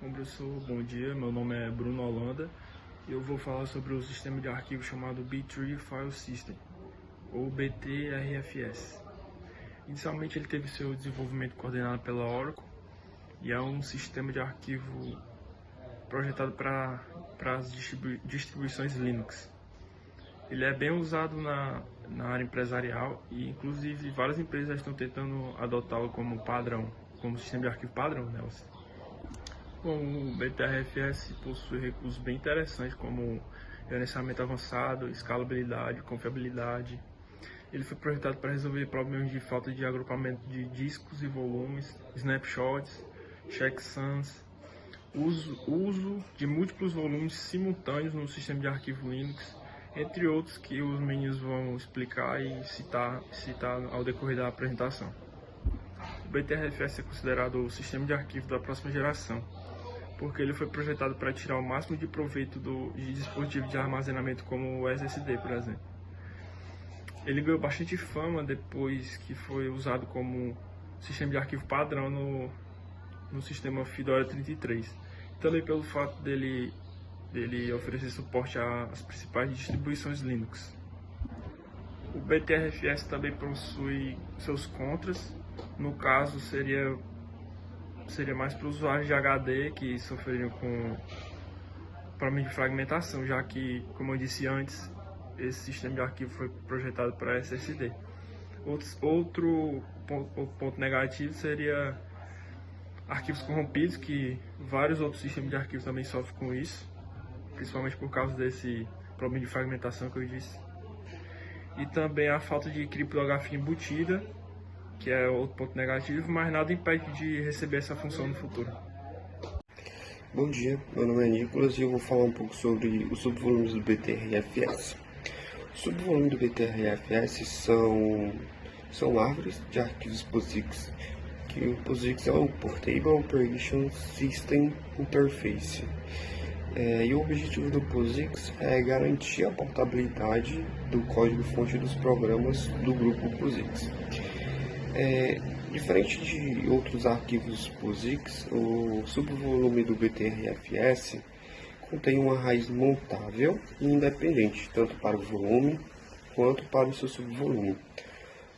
Bom, professor, bom dia. Meu nome é Bruno Holanda e eu vou falar sobre o sistema de arquivo chamado B-Tree File System, ou BTRFS. Inicialmente ele teve seu desenvolvimento coordenado pela Oracle e é um sistema de arquivo projetado para as distribuições Linux. Ele é bem usado na área empresarial e inclusive várias empresas estão tentando adotá-lo como padrão, como sistema de arquivo padrão, né? Bom, o BTRFS possui recursos bem interessantes como gerenciamento avançado, escalabilidade, confiabilidade. Ele foi projetado para resolver problemas de falta de agrupamento de discos e volumes, snapshots, checksums, uso de múltiplos volumes simultâneos no sistema de arquivo Linux, entre outros que os meninos vão explicar e citar ao decorrer da apresentação. O BTRFS é considerado o sistema de arquivo da próxima geração, porque ele foi projetado para tirar o máximo de proveito de dispositivos de armazenamento como o SSD, por exemplo. Ele ganhou bastante fama depois que foi usado como sistema de arquivo padrão no sistema Fedora 33. Também pelo fato dele oferecer suporte às principais distribuições Linux. O BTRFS também possui seus contras, no caso seria mais para usuários de HD que sofreriam com problemas de fragmentação, já que, como eu disse antes, esse sistema de arquivo foi projetado para SSD. Outro ponto negativo seria arquivos corrompidos, que vários outros sistemas de arquivo também sofrem com isso, principalmente por causa desse problema de fragmentação que eu disse. E também a falta de criptografia embutida, que é outro ponto negativo, mas nada impede de receber essa função no futuro. Bom dia, meu nome é Nicolas e eu vou falar um pouco sobre os subvolumes do BTRFS. Os subvolumes do BTRFS são árvores de arquivos POSIX, que o POSIX é o Portable Operation System Interface. E o objetivo do POSIX é garantir a portabilidade do código-fonte dos programas do grupo POSIX. Diferente de outros arquivos POSIX, o subvolume do BTRFS contém uma raiz montável e independente, tanto para o volume quanto para o seu subvolume.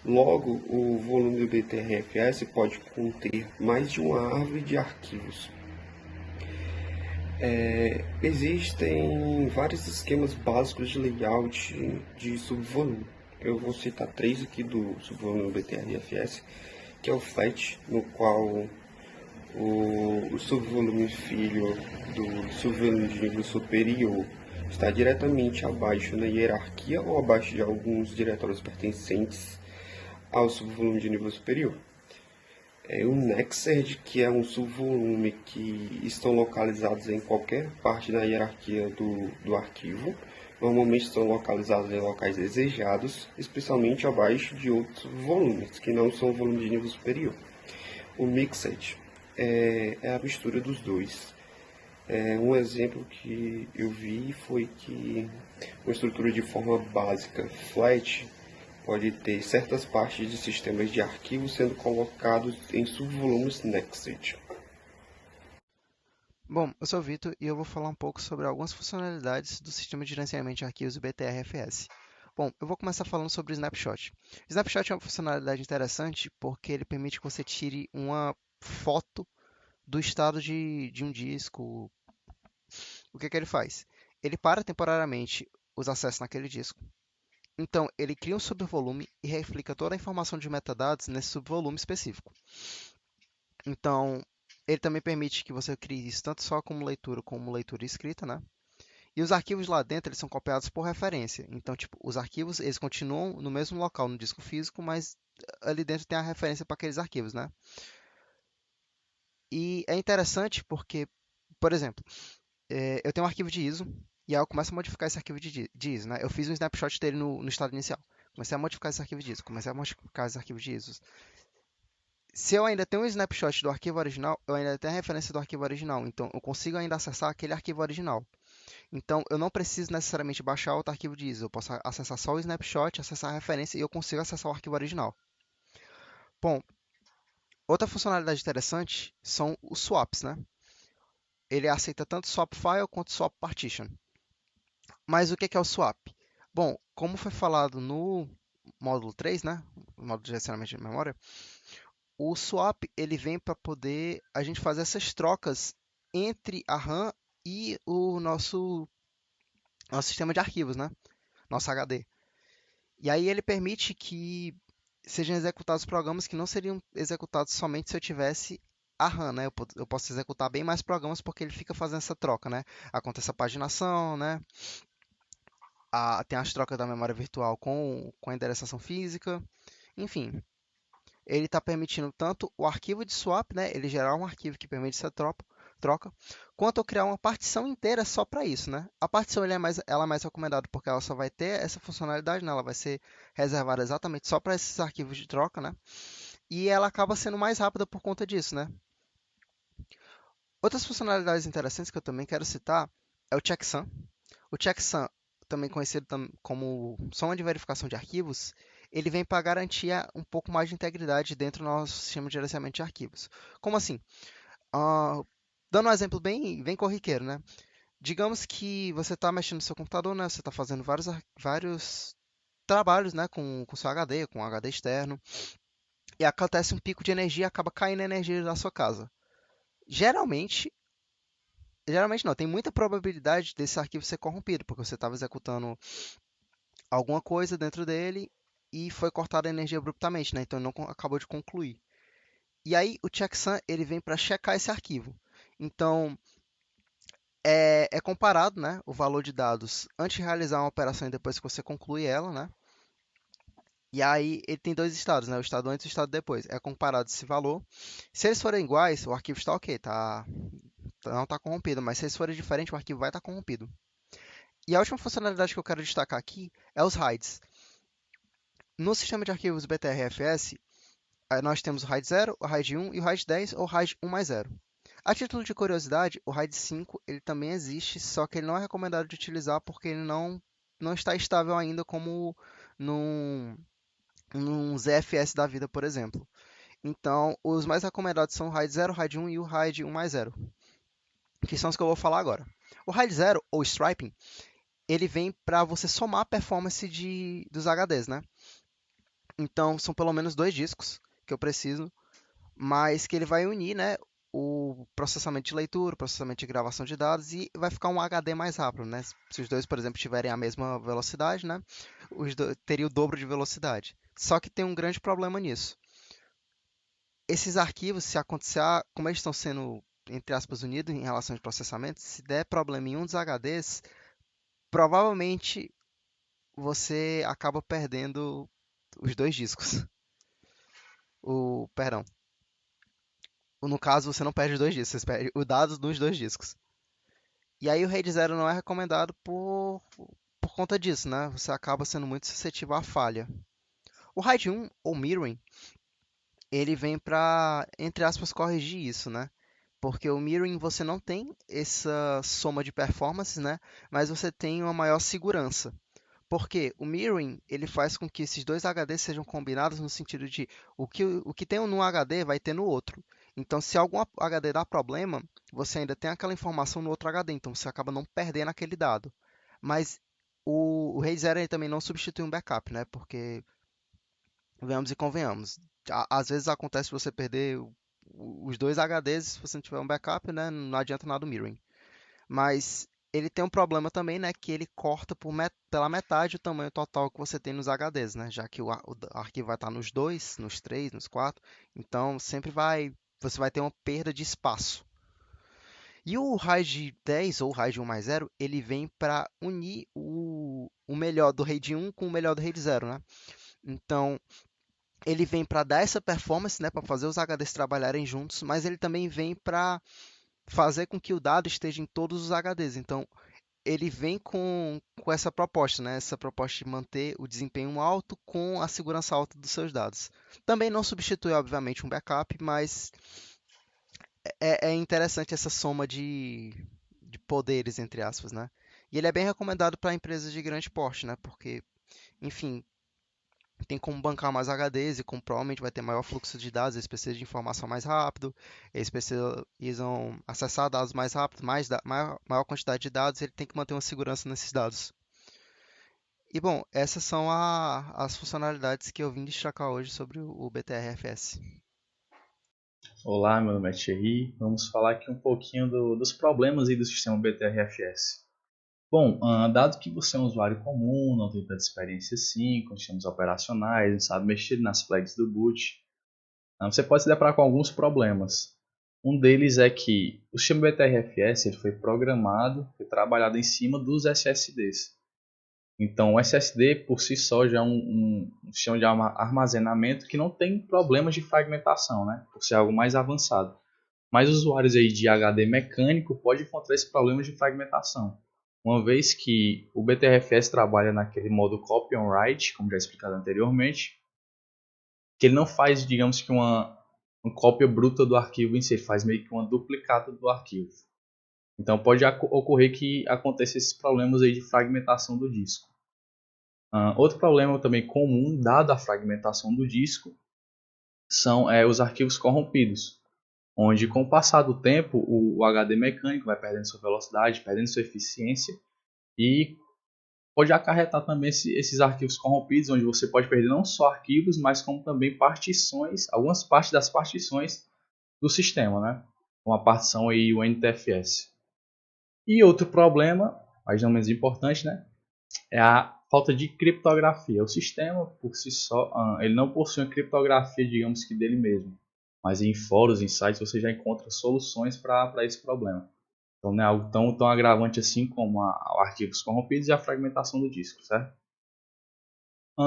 Logo, o volume do BTRFS pode conter mais de uma árvore de arquivos. Existem vários esquemas básicos de layout de subvolume. Eu vou citar três aqui do subvolume BTRFS, que é o flat, no qual o subvolume filho do subvolume de nível superior está diretamente abaixo na hierarquia ou abaixo de alguns diretórios pertencentes ao subvolume de nível superior. O Nexed, que é um subvolume que estão localizados em qualquer parte da hierarquia do arquivo. Normalmente estão localizados em locais desejados, especialmente abaixo de outros volumes, que não são volumes de nível superior. O Mixed é a mistura dos dois. Um exemplo que eu vi foi que uma estrutura de forma básica, flat, pode ter certas partes de sistemas de arquivos sendo colocados em subvolumes Nexed. Bom, eu sou o Vitor e eu vou falar um pouco sobre algumas funcionalidades do sistema de gerenciamento de arquivos BTRFS. Bom, eu vou começar falando sobre o Snapshot. O Snapshot é uma funcionalidade interessante porque ele permite que você tire uma foto do estado de um disco. O que ele faz? Ele para temporariamente os acessos naquele disco. Então, ele cria um subvolume e replica toda a informação de metadados nesse subvolume específico. Então, ele também permite que você crie isso tanto só como leitura escrita, né? E os arquivos lá dentro, eles são copiados por referência. Então, tipo, os arquivos, eles continuam no mesmo local no disco físico, mas ali dentro tem a referência para aqueles arquivos, né? E é interessante porque, por exemplo, eu tenho um arquivo de ISO, e aí eu começo a modificar esse arquivo de ISO, né? Eu fiz um snapshot dele no estado inicial. Comecei a modificar esse arquivo de ISO, comecei a modificar esse arquivo de ISO. Se eu ainda tenho um snapshot do arquivo original, eu ainda tenho a referência do arquivo original. Então, eu consigo ainda acessar aquele arquivo original. Então, eu não preciso necessariamente baixar outro arquivo de ISO. Eu posso acessar só o snapshot, acessar a referência e eu consigo acessar o arquivo original. Bom, outra funcionalidade interessante são os swaps, né? ele aceita tanto swap file quanto swap partition. Mas o que é o swap? Bom, como foi falado no módulo 3, né, módulo de gerenciamento de memória, o swap ele vem para poder a gente fazer essas trocas entre a RAM e o nosso sistema de arquivos, né, nosso HD. E aí ele permite que sejam executados programas que não seriam executados somente se eu tivesse a RAM, né? Eu posso executar bem mais programas porque ele fica fazendo essa troca, né? Acontece a paginação, né? Tem as trocas da memória virtual com a endereçação física, enfim. Ele está permitindo tanto o arquivo de swap, né? Ele gerar um arquivo que permite essa troca, quanto eu criar uma partição inteira só para isso, né? A partição ela é mais recomendada porque ela só vai ter essa funcionalidade, né? Ela vai ser reservada exatamente só para esses arquivos de troca, né? E ela acaba sendo mais rápida por conta disso, né? Outras funcionalidades interessantes que eu também quero citar é o checksum. O checksum, também conhecido como soma de verificação de arquivos, ele vem para garantir um pouco mais de integridade dentro do nosso sistema de gerenciamento de arquivos. Como assim? Ah, dando um exemplo bem corriqueiro, né? Digamos que você está mexendo no seu computador, né? Você está fazendo vários trabalhos, né? Com seu HD, com HD externo, e acontece um pico de energia e acaba caindo a energia da sua casa. Geralmente, geralmente não, tem muita probabilidade desse arquivo ser corrompido, porque você estava executando alguma coisa dentro dele e foi cortada a energia abruptamente, né? Então ele não acabou de concluir. E aí o checksum ele vem para checar esse arquivo. Então é comparado, né, o valor de dados antes de realizar uma operação e depois que você conclui ela, né? E aí ele tem dois estados, né? O estado antes e o estado depois. É comparado esse valor. Se eles forem iguais, o arquivo está ok, não está corrompido. Mas se eles forem diferentes, o arquivo vai estar corrompido. E a última funcionalidade que eu quero destacar aqui é os RAIDs. No sistema de arquivos BTRFS, nós temos o RAID 0, o RAID 1 e o RAID 10 ou RAID 1 mais 0. A título de curiosidade, o RAID 5 ele também existe, só que ele não é recomendado de utilizar porque ele não está estável ainda como num, num ZFS da vida, por exemplo. Então, os mais recomendados são o RAID 0, o RAID 1 e o RAID 1 mais 0, que são os que eu vou falar agora. O RAID 0, ou Striping, ele vem para você somar a performance dos HDs, né? Então, são pelo menos dois discos que eu preciso, mas que ele vai unir, né, o processamento de leitura, o processamento de gravação de dados e vai ficar um HD mais rápido, né? Se os dois, por exemplo, tiverem a mesma velocidade, né, teria o dobro de velocidade. Só que tem um grande problema nisso. Esses arquivos, se acontecer, como eles estão sendo, entre aspas, unidos em relação de processamento, se der problema em um dos HDs, provavelmente você acaba perdendo os dois discos. Perdão. No caso, você não perde os dois discos, você perde os dados dos dois discos. E aí o RAID 0 não é recomendado por conta disso, né? Você acaba sendo muito suscetível à falha. O RAID 1, ou Mirroring, ele vem para, entre aspas, corrigir isso, né? Porque o mirroring você não tem essa soma de performances, né? Mas você tem uma maior segurança. Porque o mirroring ele faz com que esses dois HDs sejam combinados no sentido de o que tem num HD vai ter no outro. Então, se algum HD dá problema, você ainda tem aquela informação no outro HD, então você acaba não perdendo aquele dado. Mas o RAID 0 ele também não substitui um backup, né? Porque, venhamos e convenhamos, às vezes acontece você perder os dois HDs se você não tiver um backup, né? Não adianta nada o mirroring. Mas ele tem um problema também, né, que ele corta pela metade o tamanho total que você tem nos HDs, né, já que o arquivo vai estar nos 2, nos 3, nos 4, então você vai ter uma perda de espaço. E o RAID 10 ou RAID 1 mais 0, ele vem para unir o melhor do RAID 1 com o melhor do RAID 0, né? Então, ele vem para dar essa performance, né, para fazer os HDs trabalharem juntos, mas ele também vem para fazer com que o dado esteja em todos os HDs. Então, ele vem com essa proposta, né? Essa proposta de manter o desempenho alto com a segurança alta dos seus dados. Também não substitui, obviamente, um backup, mas é interessante essa soma de poderes, entre aspas, né? E ele é bem recomendado para empresas de grande porte, né? Porque, enfim, tem como bancar mais HDs e como provavelmente vai ter maior fluxo de dados, eles precisam de informação mais rápido, eles precisam acessar dados mais rápido, maior quantidade de dados, ele tem que manter uma segurança nesses dados. E bom, essas são as funcionalidades que eu vim destacar hoje sobre o BTRFS. Olá, meu nome é Thierry. Vamos falar aqui um pouquinho dos problemas aí do sistema BTRFS. Bom, dado que você é um usuário comum, não tem tanta experiência assim com sistemas operacionais, não sabe mexer nas flags do boot, você pode se deparar com alguns problemas. Um deles é que o sistema BTRFS ele foi programado e trabalhado em cima dos SSDs. Então, o SSD por si só já é um sistema de armazenamento que não tem problemas de fragmentação, né? Por ser algo mais avançado. Mas usuários aí de HD mecânico podem encontrar esse problema de fragmentação. Uma vez que o BTRFS trabalha naquele modo copy on write, como já explicado anteriormente, que ele não faz, digamos que uma cópia bruta do arquivo em si, ele faz meio que uma duplicata do arquivo. Então pode ocorrer que aconteça esses problemas aí de fragmentação do disco. Outro problema também comum, dada a fragmentação do disco, são os arquivos corrompidos, onde com o passar do tempo o HD mecânico vai perdendo sua velocidade, perdendo sua eficiência e pode acarretar também esses arquivos corrompidos, onde você pode perder não só arquivos, mas como também partições, algumas partes das partições do sistema, né? Uma partição aí, o NTFS. E outro problema, mas não menos importante, né? É a falta de criptografia. O sistema, por si só, ele não possui uma criptografia, digamos que dele mesmo. Mas em fóruns, em sites, você já encontra soluções para esse problema. Então não é algo tão agravante assim como arquivos corrompidos e a fragmentação do disco, certo?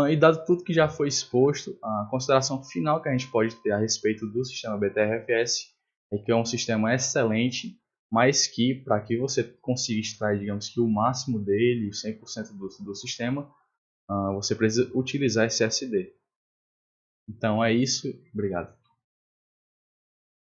E dado tudo que já foi exposto, a consideração final que a gente pode ter a respeito do sistema BTRFS é que é um sistema excelente, mas que para que você consiga extrair, digamos que o máximo dele, 100% do sistema, você precisa utilizar SSD. Então é isso, obrigado.